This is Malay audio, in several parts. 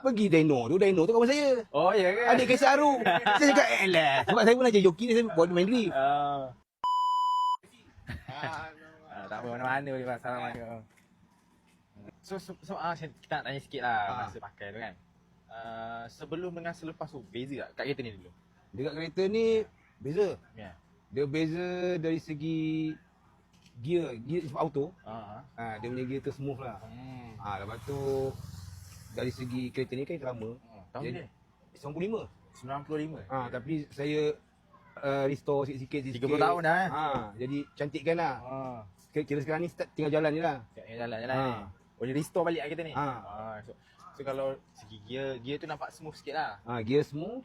Pergi Dino tu kawan saya. Oh, ya ke? Adik Kaisar Aru. Saya cakap, sebab saya pun nak jadi joki ni, saya buat main drift. Tak apa, mana-mana boleh buat salam alaikum. So kita nak tanya sikit lah masa pakai tu kan. Sebelum dengan selepas tu, beza tak kat kereta ni dulu? Dekat kereta ni, beza. Ya. Dia beza dari segi gear auto. Dia punya gear tu smooth lah. Lepas tu dari segi kereta ni kan lama. Tahun dia? 95. 95. Tapi saya restore sikit-sikit. 30 tahun dah Jadi cantikkan lah. Kira sekarang ni start tinggal jalan je lah. Tinggal jalan je lah. Oh, dia restore balik lah kereta ni? So kalau segi gear tu nampak smooth sikit lah. Gear smooth.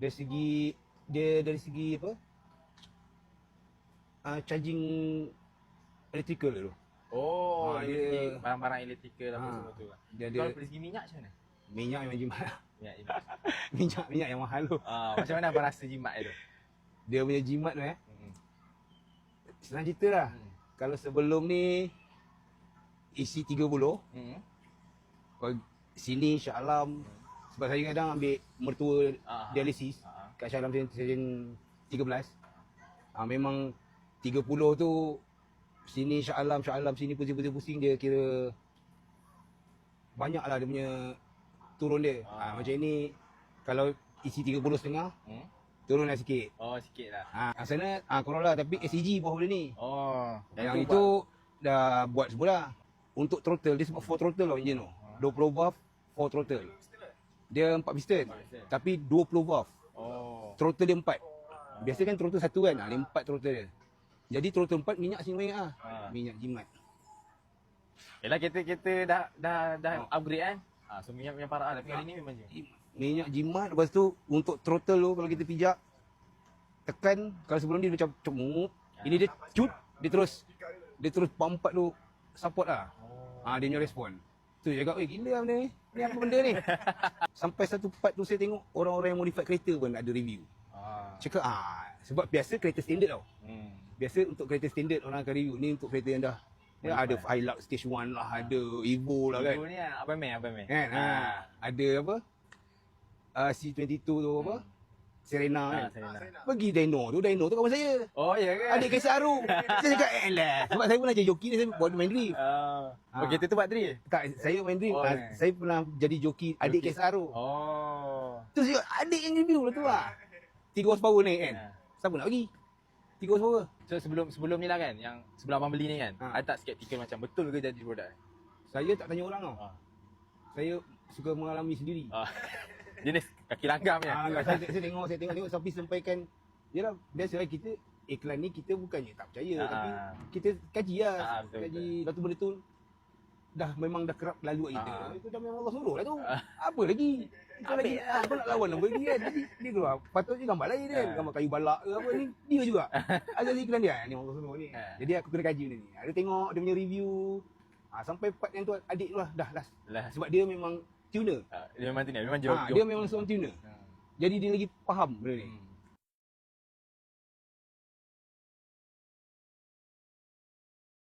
Dari segi apa? Charging electrical tu. Dia barang-barang electrical apa semua tu. Kalau dari segi minyak macam mana? Minyak memang jimat. Minyak yang mahal tu. Macam mana abang rasa jimat tu? Dia punya jimat tu senang cerita lah. Kalau sebelum ni isi 30, sini Shah Alam, sebab saya kadang ambil mertua dialisis kat Shah Alam season 13. Memang 30 tu sini Shah Alam sini pusing dia, kira banyak lah dia punya turun dia. Macam ni kalau isi 30.5 turun lah sikit. Sikit lah. Sana Corolla tapi SEG bawah benda ni. Yang itu itu dah buat semula. Untuk throttle dia sebab 4 throttle lah enjin tu. 20 valve 4 throttle. Dia 4 piston tapi 20 valve. Throttle dia 4. Biasa kan throttle 1 kan. Dia 4 throttle dia. Jadi throttle 4 minyak sini banyak ah. Minyak jimat. Yalah kita dah upgrade kan. So minyak parah lah. Tapi kali ni memang minyak jimat. Lepas tu untuk throttle tu kalau kita pijak tekan, kalau sebelum dia macam cemuk, ini dia cut, dia terus pump tu support lah. Dia punya respon. Tu cakap, gila lah benda ni. Ni apa benda ni? Sampai satu part tu saya tengok orang-orang yang modify kereta pun ada review. Cakap sebab biasa kereta standard tau. Biasa untuk kereta standard orang akan review. Ni untuk kereta yang dah ada Hilux Stage 1 lah, ada Evo lah kan. Evo ni apa main? Kan? Ada apa? C22 tu apa? Serena kan. Pergi Dino tu kawan saya. Oh, ya ke? Adik Kaisar Aru. Saya cakap, sebab saya pun nak jadi joki ni, saya buat main drift. Kereta tu buat drift? Tak, saya main drift. Saya pernah jadi joki adik Kaisar Aru. Tu saya adik yang review lah tu lah. 3 horsepower ni kan. Siapa nak bagi? 3 horsepower. So sebelum ni lah kan, yang sebelum abang beli ni kan, ada tak skeptikal macam betul ke jadi produk? Saya tak tanya orang tau. Saya suka mengalami sendiri. Jenis kaki langgam je. Saya tengok sampai sampaikan. Yalah, biasalah kita iklan ni kita bukannya tak percaya, tapi kita kaji lah. Kaji betul benda tu memang dah kerap lalu kat kita. Itu dah memang Allah suruh lah tu. Apa lagi? Kita lagi apa nak lawan apa dia kan. Dia keluar. Patutnya gambar lain kan. Gambar kayu balak ke apa ni. Dia juga. Ada iklan dia. Ni Allah suruh ni. Jadi aku kena kaji benda ni. Ada tengok dia punya review. Sampai part yang tu adik tu lah dah last. Sebab dia memang tuner. Dia memang tuner. Memang joki. Dia memang seorang tuner. Jadi dia lagi faham benda ni.